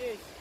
Cheers.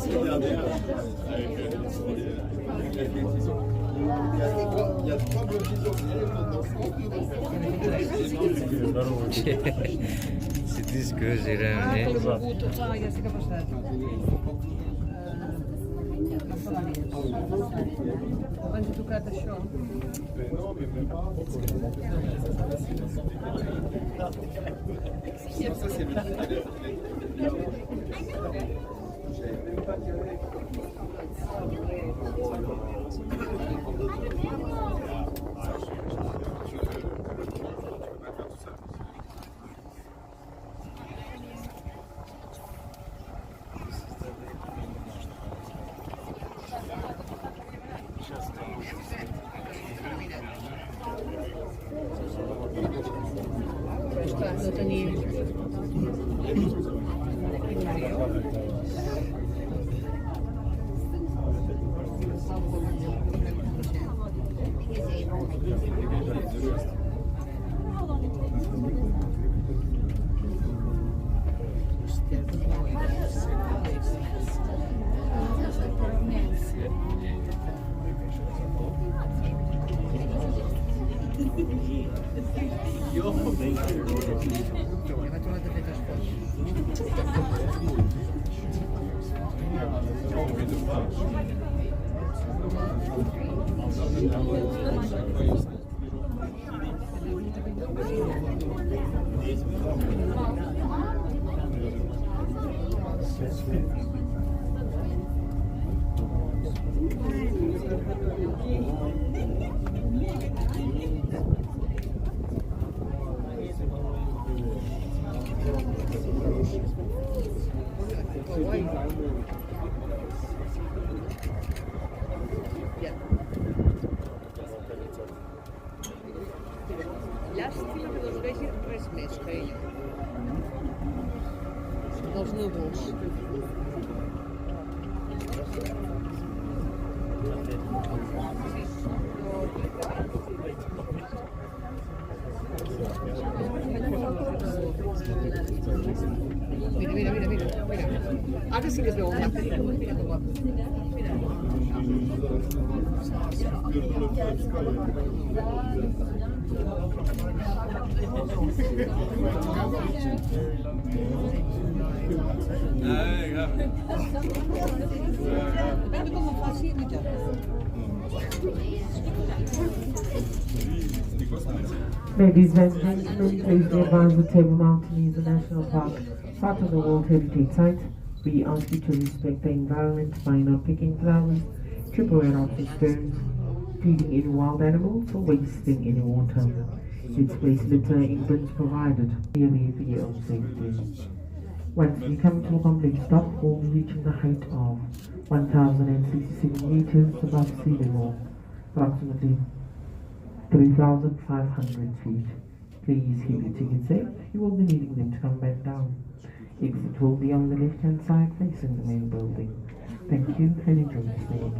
Il y a 3 blocs C'est tout ce que j'ai ramené. Quando tu cata show? Ça c'est bien. Llàstima que no es vegi res més que ell. Dels núvols. Mira, mira, mira, mira, mira. Ara sí que es veu el mapa. Mira que guapo. Guarda como facilita. Ladies and gentlemen, please be advised that Table Mountain is a national park, part of the World Heritage Site. We ask you to respect the environment by not picking flowers, tripping off the stones, feeding any wild animals, or wasting any water. It's waste litter in bins provided, merely for your own safety. Once you come to a complete stop, all reaching the height of 1,067 meters above sea level, approximately 3,500 feet. Please keep your tickets safe. You will be needing them to come back down. Exit will be on the left-hand side facing the main building. Thank you and enjoy the stay.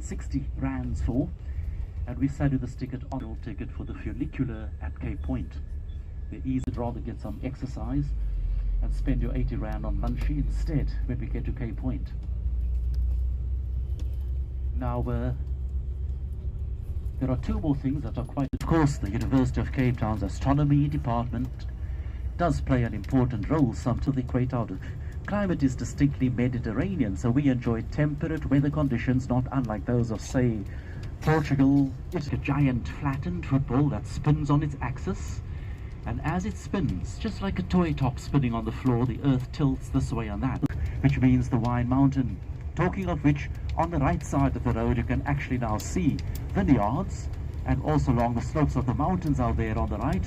60 rands for, and we sell you this ticket on your ticket for the funicular at Cape Point. They're easy to rather get some exercise and spend your 80 rand on lunchy instead when we get to Cape Point. Now, there are two more things that are quite... Of course, the University of Cape Town's astronomy department does play an important role some to the equator. The climate is distinctly Mediterranean, so we enjoy temperate weather conditions not unlike those of, say, Portugal. It's a giant flattened football that spins on its axis, and as it spins, just like a toy top spinning on the floor, the earth tilts this way and that, which means the Wine Mountain. Talking of which, on the right side of the road you can actually now see vineyards, and also along the slopes of the mountains out there on the right.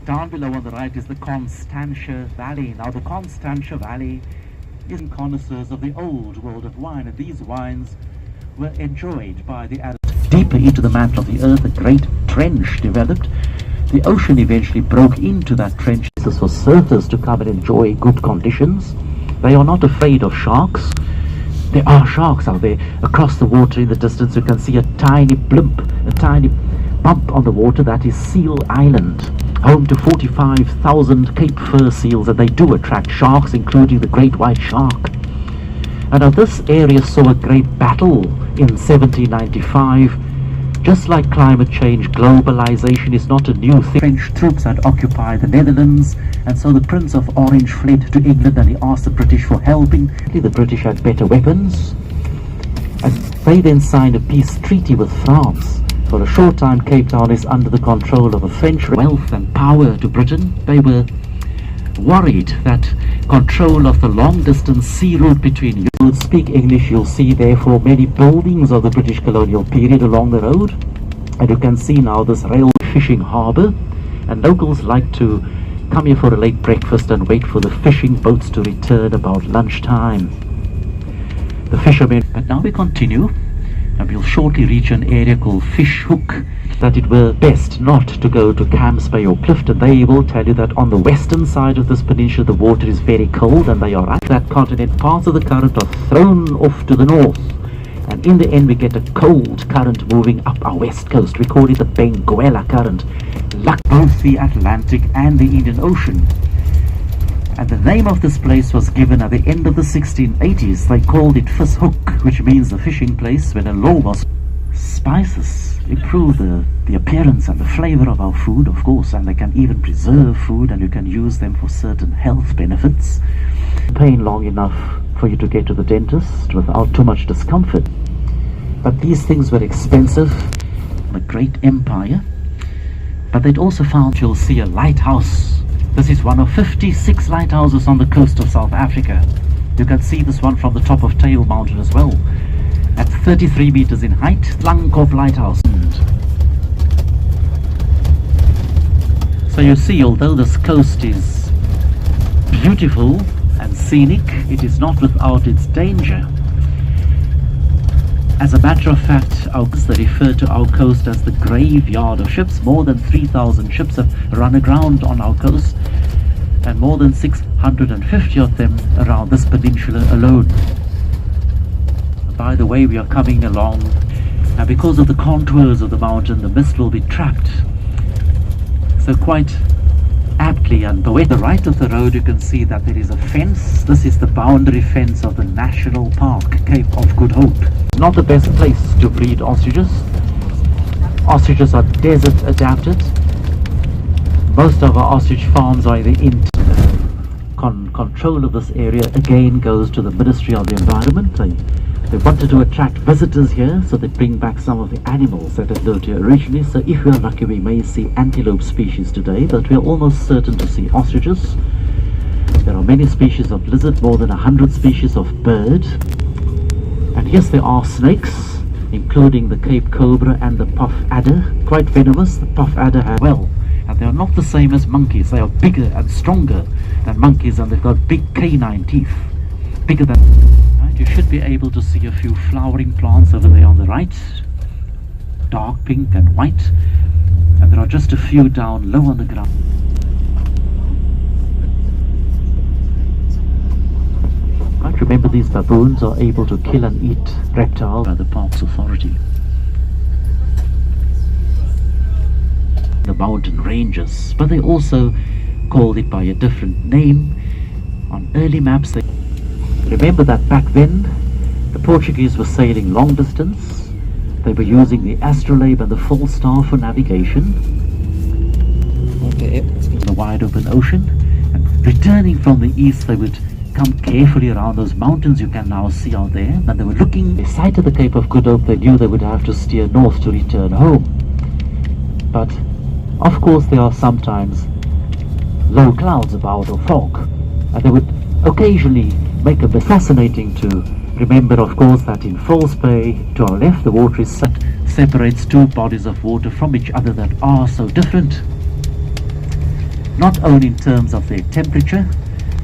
Down below on the right is the Constantia Valley. Now the Constantia Valley is connoisseurs of the old world of wine, and these wines were enjoyed by the Arabs. Deeply into the mantle of the earth, a great trench developed. The ocean eventually broke into that trench. This is for surfers to come and enjoy good conditions. They are not afraid of sharks. There are sharks out there. Across the water in the distance you can see a tiny blimp, a tiny bump on the water. That is Seal Island, home to 45,000 Cape fur seals, and they do attract sharks, including the great white shark. And now this area saw a great battle in 1795. Just like climate change, globalization is not a new thing. French troops had occupied the Netherlands, and so the Prince of Orange fled to England and he asked the British for helping. The British had better weapons, and they then signed a peace treaty with France. For a short time, Cape Town is under the control of a French wealth and power to Britain. They were worried that control of the long-distance sea route between you will speak English. You'll see therefore many buildings of the British colonial period along the road, and you can see now this rail fishing harbour, and locals like to come here for a late breakfast and wait for the fishing boats to return about lunchtime. The fishermen... But now we continue, and we'll shortly reach an area called Fish Hook, that it were best not to go to Camps Bay or Clifton. They will tell you that on the western side of this peninsula the water is very cold, and they are right. That continent, parts of the current are thrown off to the north, and in the end we get a cold current moving up our west coast. We call it the Benguela current, like both the Atlantic and the Indian Ocean. And the name of this place was given at the end of the 1680s. They called it Fish Hook, which means the fishing place, when a law was... Spices improve the appearance and the flavor of our food, of course, and they can even preserve food, and you can use them for certain health benefits. Pain long enough for you to get to the dentist without too much discomfort. But these things were expensive. A great empire. But they'd also found... You'll see a lighthouse. This is one of 56 lighthouses on the coast of South Africa. You can see this one from the top of Table Mountain as well. At 33 meters in height, Lunkov Lighthouse. So you see, although this coast is beautiful and scenic, it is not without its danger. As a matter of fact, they refer to our coast as the graveyard of ships. More than 3,000 ships have run aground on our coast, and more than 650 of them around this peninsula alone. By the way we are coming along, and because of the contours of the mountain, the mist will be trapped. So quite aptly, and to the right of the road you can see that there is a fence. This is the boundary fence of the National Park, Cape of Good Hope. It's not the best place to breed ostriches. Ostriches are desert adapted. Most of our ostrich farms are in control of this area again goes to the Ministry of the Environment. They wanted to attract visitors here, so they bring back some of the animals that had lived here originally. So if we are lucky, we may see antelope species today, but we are almost certain to see ostriches. There are many species of lizard, more than 100 species of bird. And yes, there are snakes, including the Cape Cobra and the puff adder, quite venomous. The puff adder has... Well, and they are not the same as monkeys. They are bigger and stronger than monkeys, and they've got big canine teeth, bigger than... You should be able to see a few flowering plants over there on the right, dark pink and white, and there are just a few down low on the ground. Quite Remember, these baboons are able to kill and eat reptiles by the Parks Authority. The mountain ranges, but they also called it by a different name. On early maps, they remember that back then the Portuguese were sailing long distance. They were using the astrolabe and the false star for navigation. Okay. The wide open ocean, and returning from the east, they would come carefully around those mountains you can now see out there. And they were looking, they sighted the Cape of Good Hope. They knew they would have to steer north to return home. But of course there are sometimes low clouds about or fog, and they would occasionally make a bit fascinating to remember, of course, that in False Bay to our left the water is separates two bodies of water from each other that are so different, not only in terms of their temperature.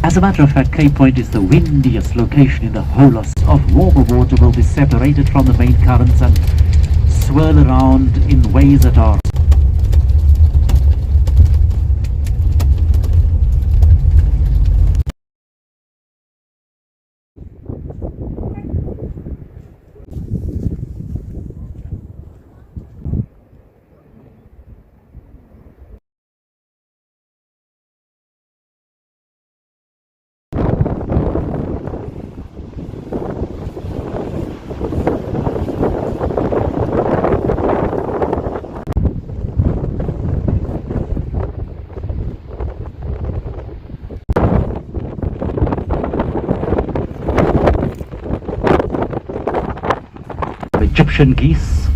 As a matter of fact, Cape Point is the windiest location in the whole of warmer water will be separated from the main currents and swirl around in ways that are Egyptian geese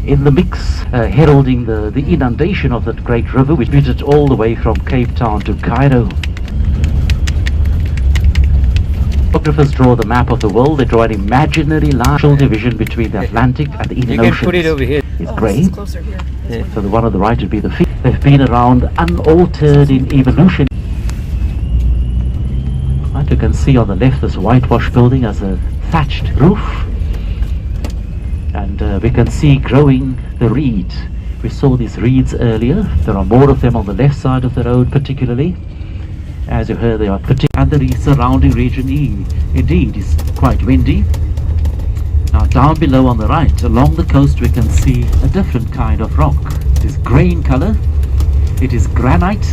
in the mix, heralding the inundation of that great river which routed all the way from Cape Town to Cairo. Photographers draw the map of the world. They draw an imaginary large division between the Atlantic and the Indian You Ocean. can put it over here. It's grey. It's closer here. Yeah. So the one on the right would be the feet. They've been around unaltered in evolution. Right, you can see on the left this whitewash building has a thatched roof. And we can see growing the reed. We saw these reeds earlier. There are more of them on the left side of the road particularly. As you heard, they are and the surrounding region indeed is quite windy. Now down below on the right, along the coast, we can see a different kind of rock. It is grey in colour. It is granite.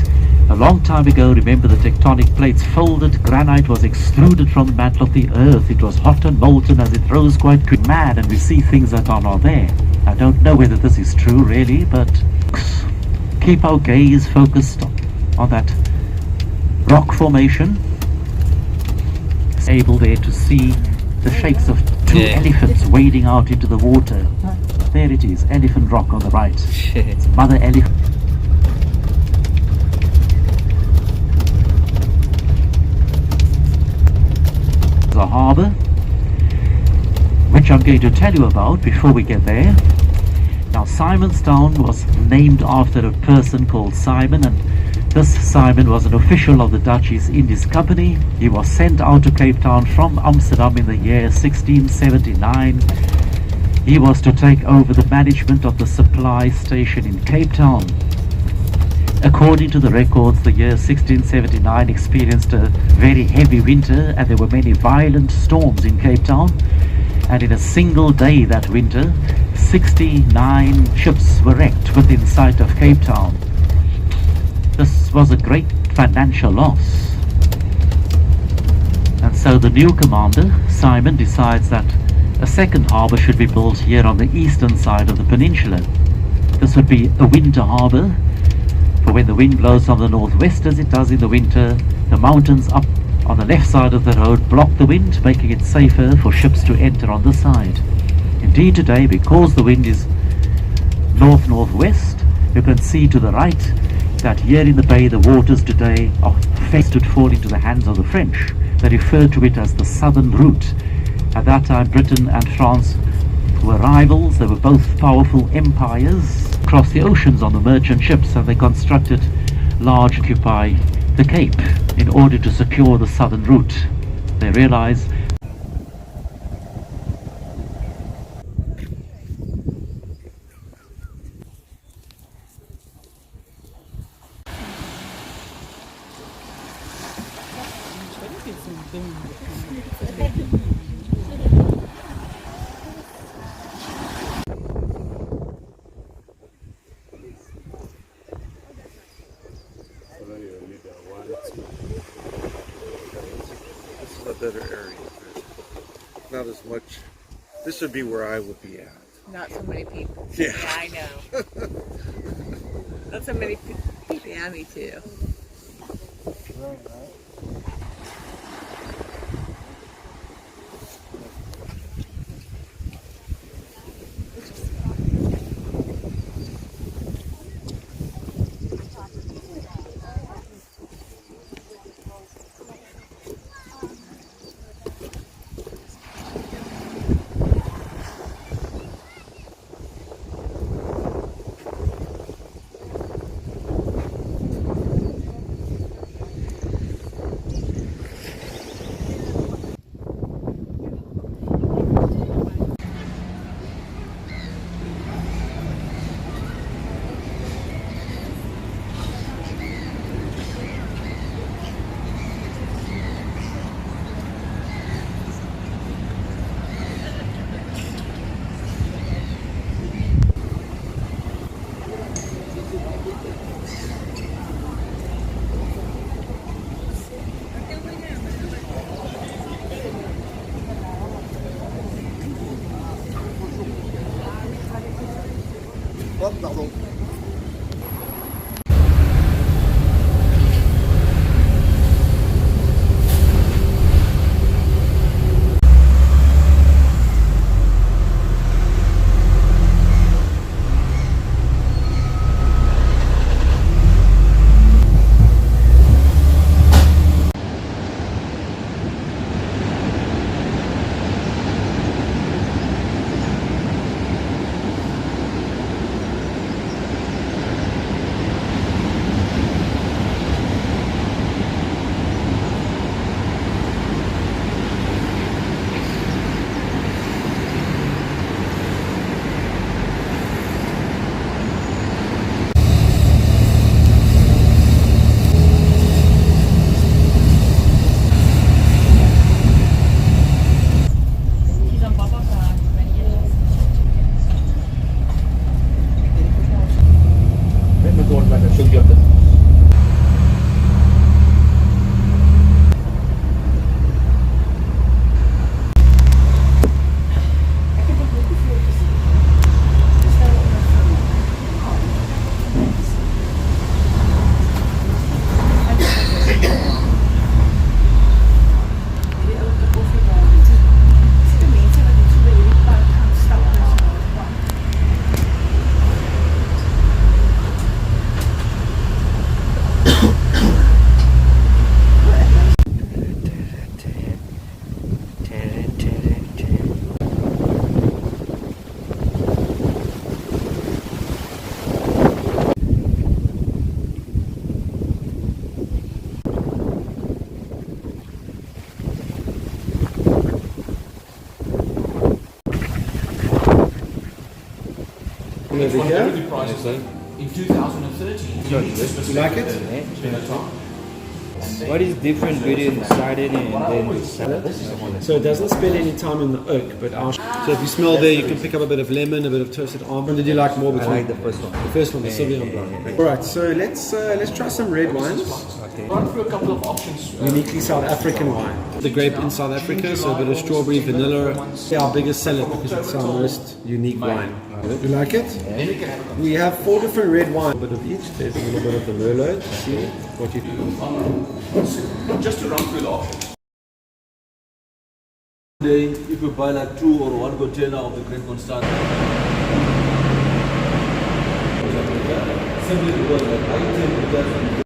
A long time ago, remember, the tectonic plates folded. Granite was extruded from the mantle of the earth. It was hot and molten as it rose quite quick. Mad, and we see things that are not there. I don't know whether this is true really, but keep our gaze focused on that rock formation. Able there to see the shapes of two elephants wading out into the water. There it is, Elephant Rock on the right. It's Mother Elephant. The harbour, which I'm going to tell you about before we get there. Now, Simonstown was named after a person called Simon, and this Simon was an official of the Dutch East Indies Company. He was sent out to Cape Town from Amsterdam in the year 1679. He was to take over the management of the supply station in Cape Town. According to the records, the year 1679 experienced a very heavy winter, and there were many violent storms in Cape Town. And in a single day that winter, 69 ships were wrecked within sight of Cape Town. This was a great financial loss. And so the new commander, Simon, decides that a second harbour should be built here on the eastern side of the peninsula. This would be a winter harbour, for when the wind blows from the northwest as it does in the winter, the mountains up on the left side of the road block the wind, making it safer for ships to enter on this side. Indeed, today, because the wind is north-northwest, you can see to the right that here in the bay the waters today are faced to fall into the hands of the French. They refer to it as the southern route. At that time, Britain and France were rivals. They were both powerful empires across the oceans on the merchant ships, and they constructed large occupy the Cape in order to secure the southern route. They realized This is a better area. Not as much. This would be where I would be at. Not so many people. Yeah. I know. Not so many people. Yeah, me too. Pardon. Over here. In 2013, You like it? What is different between sardine and then salad? So it doesn't spend any time in the oak, but our... So if you smell there, you can pick up a bit of lemon, a bit of toasted almond. Did you like more between? I like the first one. The first one, the Sauvignon Blanc. All right, so let's try some red wines. run through a couple of options. Uniquely South African wine. The grape in South Africa, so a bit of strawberry, vanilla. It's our biggest seller because it's our most unique wine. You like it? We have 4 different red wines. A bit of each. There's a little bit of the Merlot. See what you think. Just to run through the options. Today, if you buy like 2 or 1 container of the Great Constantia, simply because like I think it doesn't.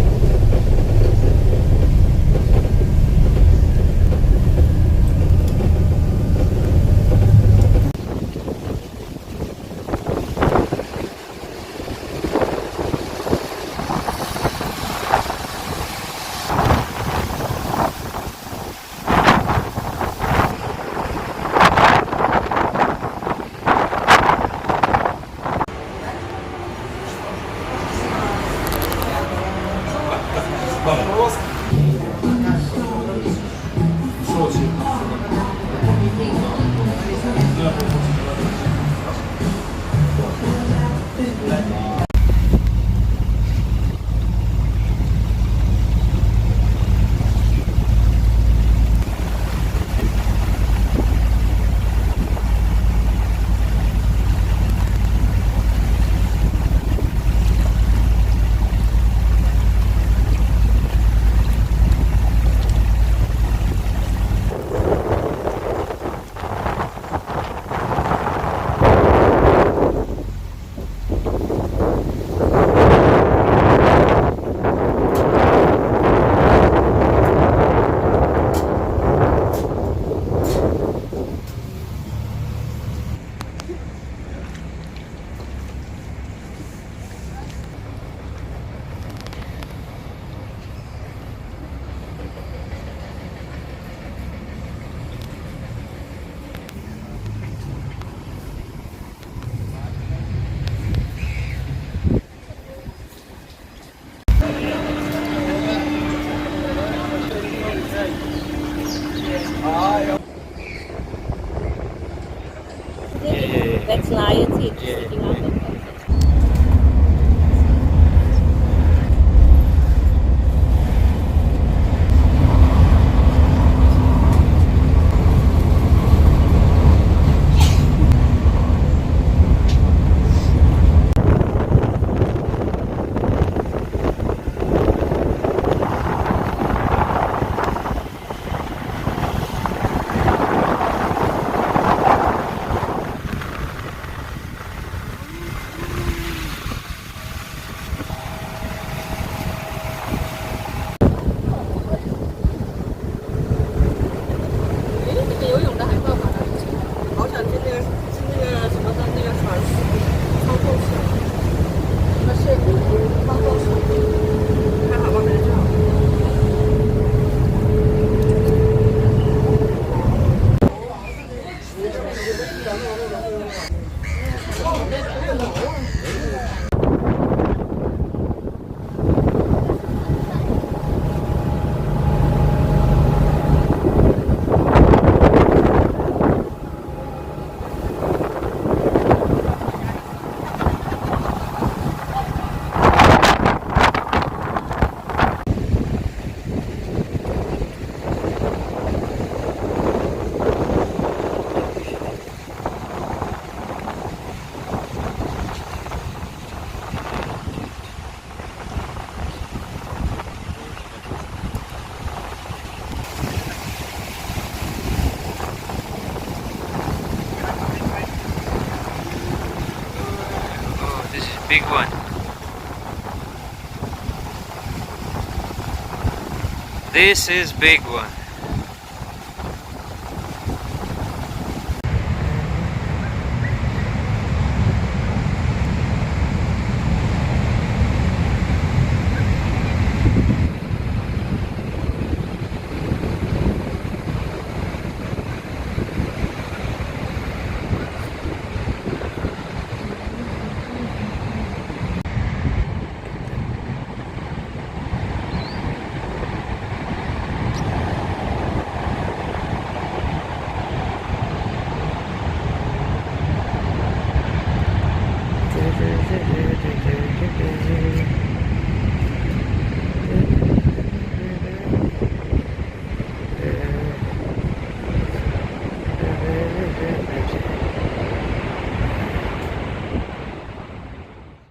This is big one.